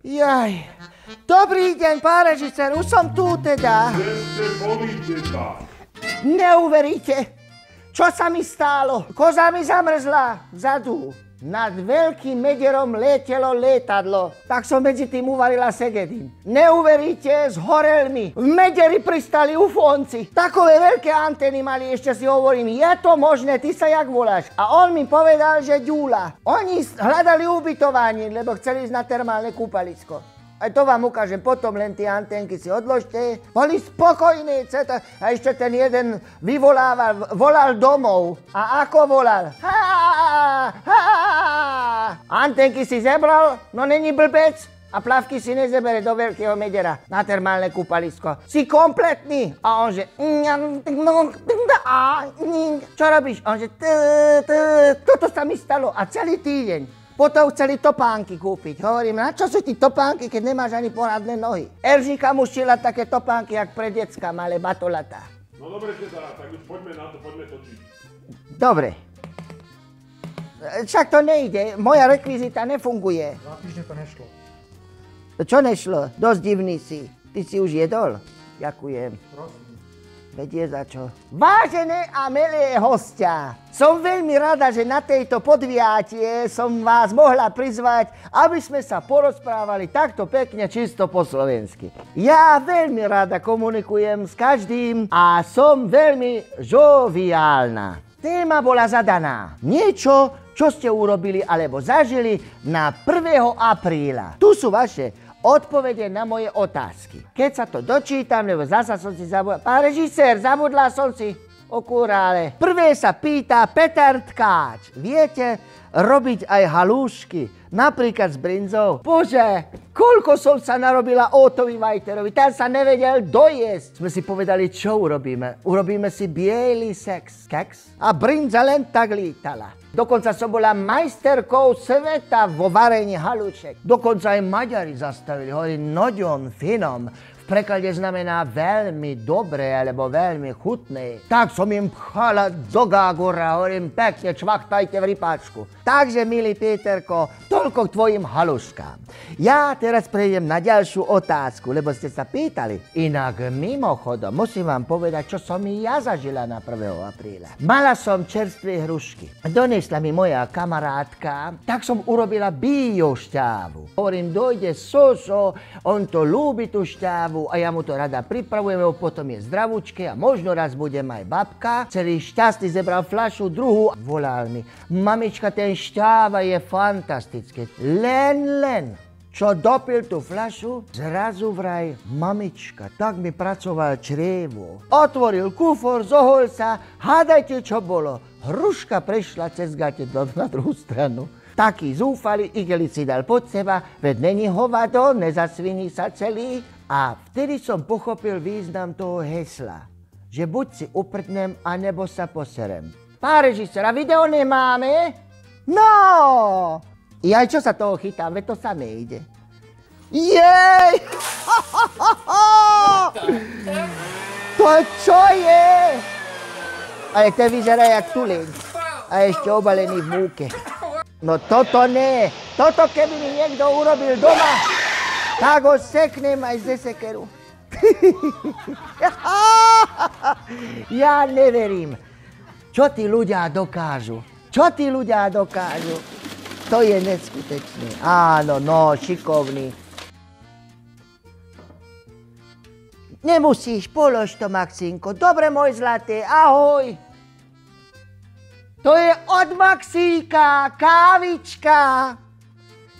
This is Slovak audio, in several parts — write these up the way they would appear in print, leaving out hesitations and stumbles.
Jaj. Dobrý deň, pán režisér, už som tu teda. Kde ste boli, deda? Neuveríte, čo sa mi stalo. Koza mi zamrzla vzadu. Nad veľkým medierom letelo lietadlo. Tak som medzi tým uvarila segedín. Neuveríte, zhorel mi. V medieri pristali ufonci. Takové veľké antény mali, ešte si hovorím, je to možné, ty sa jak voláš? A on mi povedal, že ďula. Oni hľadali ubytovanie, lebo chceli ísť na termálne kúpalisko. Aj to vám ukážem, potom len tie anténky si odložte. Boli spokojní, a ešte ten jeden volal domov. A ako volal? Anténky si zebral, no není blbec. A plavky si nezebere do veľkého mediera na termálne kúpalisko. Si kompletný. A on že... Čo robíš? On že... Toto sa mi stalo a celý týdeň. Potom chceli topánky kúpiť. Hovorím, na čo sú ti topánky, keď nemáš ani poradné nohy? Eržika mu šila také topánky, jak pre decka, malé batolata. No dobre, teda, tak už poďme na to, poďme točiť. Dobre. Však to nejde, moja rekvizita nefunguje. 2 týždne to nešlo. Čo nešlo? Dosť divný si. Ty si už jedol? Ďakujem. Prosím. Veď je za čo. Vážené a milé hostia, som veľmi rada, že na tejto podviatie som vás mohla prizvať, aby sme sa porozprávali takto pekne, čisto po slovensky. Ja veľmi rada komunikujem s každým a som veľmi žoviálna. Téma bola zadaná. Niečo, čo ste urobili alebo zažili na 1. apríla. Tu sú vaše odpovede na moje otázky. Keď sa to dočítam, lebo zasa som si zabudla. Pán režisér, zabudla som si okurále. Prvé sa pýta Peter Tkáč. Viete robiť aj halúšky? Napríklad s brinzou? Bože, koľko som sa narobila Ótovi Vajterovi. Ten sa nevedel dojesť. Sme si povedali, čo urobíme. Urobíme si biely keks a brinza len tak lítala. Dokonca som bola majsterkou sveta vo varení halúček. Dokonca aj Maďari zastavili, hovorí noďon finom. V preklade znamená veľmi dobré alebo veľmi chutné. Tak som im pchala do gágora, hovorím pekne, čvachtajte v rypáčku. Takže, milý Peterko, toľko k tvojim haluškám. Ja teraz prejdem na ďalšiu otázku, lebo ste sa pýtali. Inak mimochodom, musím vám povedať, čo som ja zažila na 1. apríla. Mala som čerstvé hrušky. Donesla mi moja kamarátka, tak som urobila biošťávu. Hovorím, dojde Soso, on to ľúbi tú šťávu a ja mu to rada pripravujem, potom je zdravúčke a možno raz budem aj babka. Celý šťastný zebral fľašu druhú. Volal mi, mamička, ten šťáva je fantastické. Len. Čo dopil tú fľašu, zrazu vraj mamička, tak mi pracoval črievo. Otvoril kufor, zohol sa, hádajte, čo bolo. Hruška prešla cez gate na druhú stranu. Taký zúfalý, igeli si dal pod seba, veď není hovado, nezasviní sa celý. A vtedy som pochopil význam toho hesla, že buď si uprdnem, anebo sa poserem. Pán režisér, a video nemáme? No! Ja čo sa toho chytám, veď to samé ide. Jej! To čo je? Ale to vyzerá jak tuleň. A ešte obalený v múke. No toto ne. Toto keby mi niekto urobil doma, tak ho seknem aj ze sekeru. Ja neverím. Čo tí ľudia dokážu? To je neskutečné. Áno, no, šikovný. Nemusíš, polož to, Maxinko. Dobre, môj zlatý, ahoj. To je od Maxíka, kávička.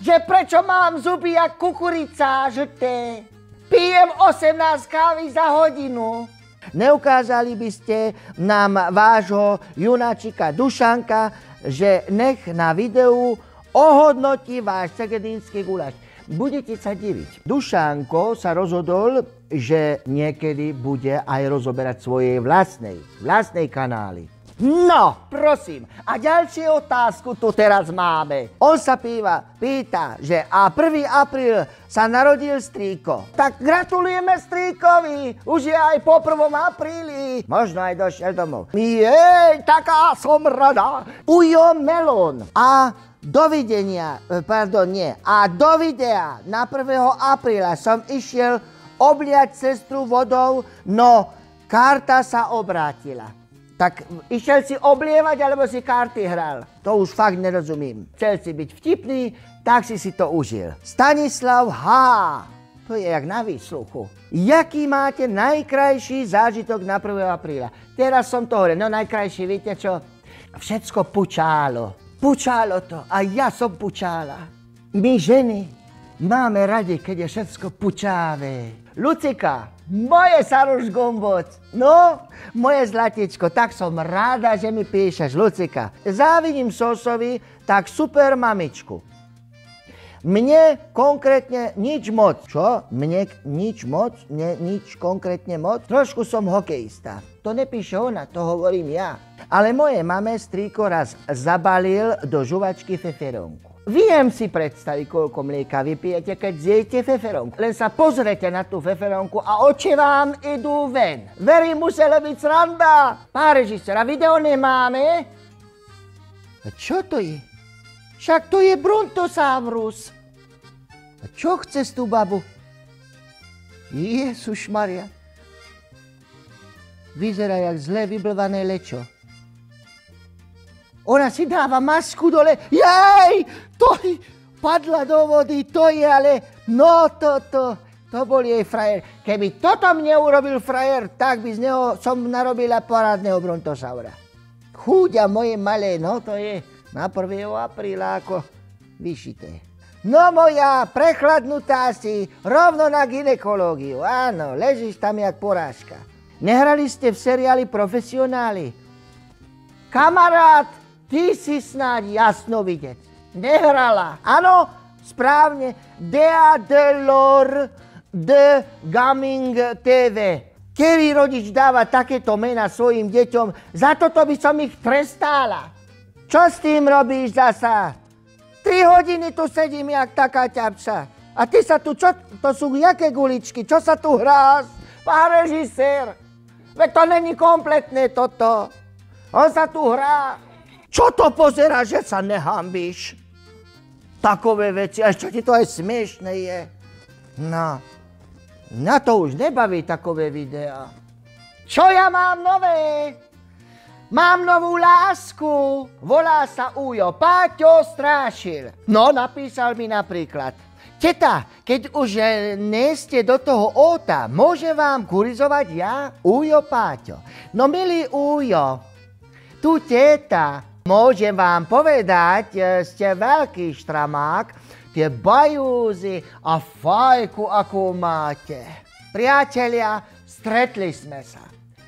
Že prečo mám zuby jak kukurica žlté. Pijem 18 kávy za hodinu. Neukázali by ste nám vášho junáčika Dušanka, že nech na videu ohodnotí váš segedínsky guláš. Budete sa diviť. Dušánko sa rozhodol, že niekedy bude aj rozoberať svojej vlastnej kanály. No, prosím, a ďalšiu otázku tu teraz máme. On sa pýta, že a 1. apríl sa narodil strýko. Tak gratulujeme strýkovi, už je aj po 1. apríli. Možno aj došiel domov. Jej, taká som rada. Ujo Melón a dovidenia, pardon, nie. A do videa na 1. apríla som išiel obliať sestru vodou, no karta sa obrátila. Tak išiel si oblievať, alebo si karty hral? To už fakt nerozumím. Chcel si byť vtipný, tak si to užil. Stanislav H. To je jak na výsluchu. Jaký máte najkrajší zážitok na 1. apríla? Teraz som to hovoril, no najkrajší, viete čo? Všetko pučálo. Pučálo to a ja som pučála. My ženy máme radi, keď je všetko pučávé. Lucika, moje Saruš Gomboc, no, moje zlatičko, tak som ráda, že mi píšeš, Lucika. Závidím Sosovi, tak super mamičku. Mne konkrétne nič moc. Čo? Mne nič moc? Mne nič konkrétne moc? Trošku som hokejista. To nepíše ona, to hovorím ja. Ale moje mame strýko raz zabalil do žuvačky feferónku. Viem si predstaviť, koľko mlieka vypijete, keď zjete feferónku. Len sa pozrete na tú feferónku a oči vám idú ven. Verím, musela byť sranda. Pán režisér, a video nemáme? A čo to je? Však to je Brontosaurus. A čo chce z tú babu? Ježišmaria. Vyzerá jak zle vyblvané lečo. Ona si dáva masku dole. Jej! To padla do vody, to je ale... No to bol jej frajer. Keby toto mne urobil frajer, tak by z neho som narobila parádneho Brontosaura. Chúďa moje malé, no to je na 1. apríla ako vyšité. No moja, prechladnutá si, rovno na gynekológiu. Áno, ležíš tam jak porážka. Nehrali ste v seriáli Profesionáli? Kamarát, ty si snáď jasnovidec. Nehrala. Áno, správne. Dea Delor de Gaming TV. Kedy rodič dáva takéto mená svojim deťom, za toto by som ich trestala. Čo s tým robíš zasa? 3 hodiny tu sedím jak taká ťapča. A ty sa tu, čo? To sú jaké guličky? Čo sa tu hráš? Pán režisér. Veď to není kompletné toto. On sa tu hrá. Čo to pozerá, že sa nehambíš? Takové veci, a čo ti to aj smiešné je? No, mňa to už nebaví takové videá. Čo ja mám nové? Mám novú lásku. Volá sa Ujo. Páťo Strášil. No, napísal mi napríklad. Teta, keď už nie ste do toho óta, môže vám kurizovať ja, Ujo Páťo. No, milý Ujo, tu teta, môžem vám povedať, ste veľký štramák, tie bajúzy a fajku, akú máte. Priatelia, stretli sme sa.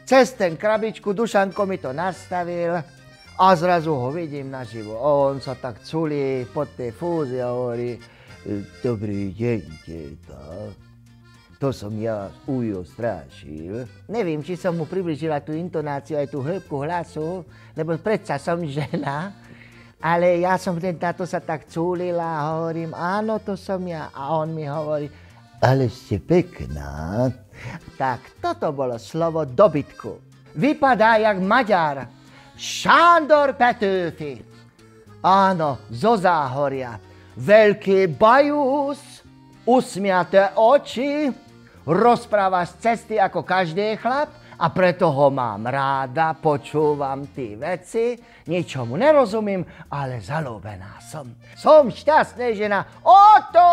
Cez ten krabičku Dušanko mi to nastavil a zrazu ho vidím naživo. On sa tak culí pod tej fúzi a hovorí: Dobrý deň, teta. To som ja, Ujo Strášil. Neviem, či som mu približila tú intonáciu aj tú hĺbku hlasu, lebo predsa som žena. Ale ja som táto sa tak culila a hovorím: Áno, to som ja. A on mi hovorí: Ale ste pekná. Tak toto bolo slovo dobytku. Vypadá jak Maďar. Sándor Petőfi. Áno, zo Záhoria. Veľký bajús, usmiaté oči, rozpráva z cesty ako každý chlap a preto ho mám ráda, počúvam tie veci, ničomu nerozumím, ale zalúbená som. Som šťastná žena. Oto!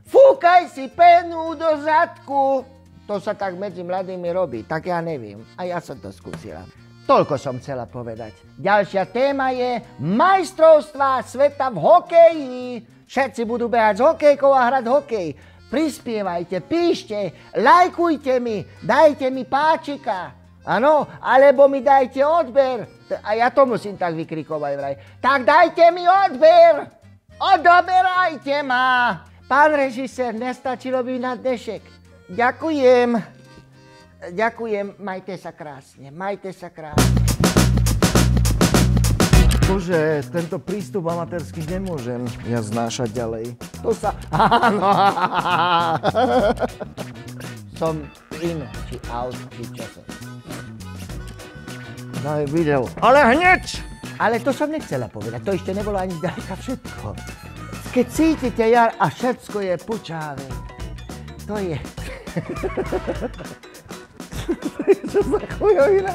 Fúkaj si penu do zadku. To sa tak medzi mladými robí, tak ja neviem. A ja som to skúsila. Toľko som chcela povedať. Ďalšia téma je majstrovstvá sveta v hokeji. Všetci budú behať s hokejkou a hrať hokej. Prispievajte, píšte, lajkujte mi, dajte mi páčika. Áno, alebo mi dajte odber. A ja to musím tak vykrikovať vraj. Tak dajte mi odber. Odoberajte ma. Pán režisér, nestačilo by na dnešek. Ďakujem. Ďakujem, majte sa krásne, majte sa krásne. Bože, tento prístup amatérsky nemôžem ja znášať ďalej. Tu sa... Áno. Som in, či out, či čo som. Daj video. Ale hneď! Ale to som nechcela povedať, to ešte nebolo ani zďaleka všetko. Keď cítite jar a všetko je pučavé, to je... Čo za chujovina?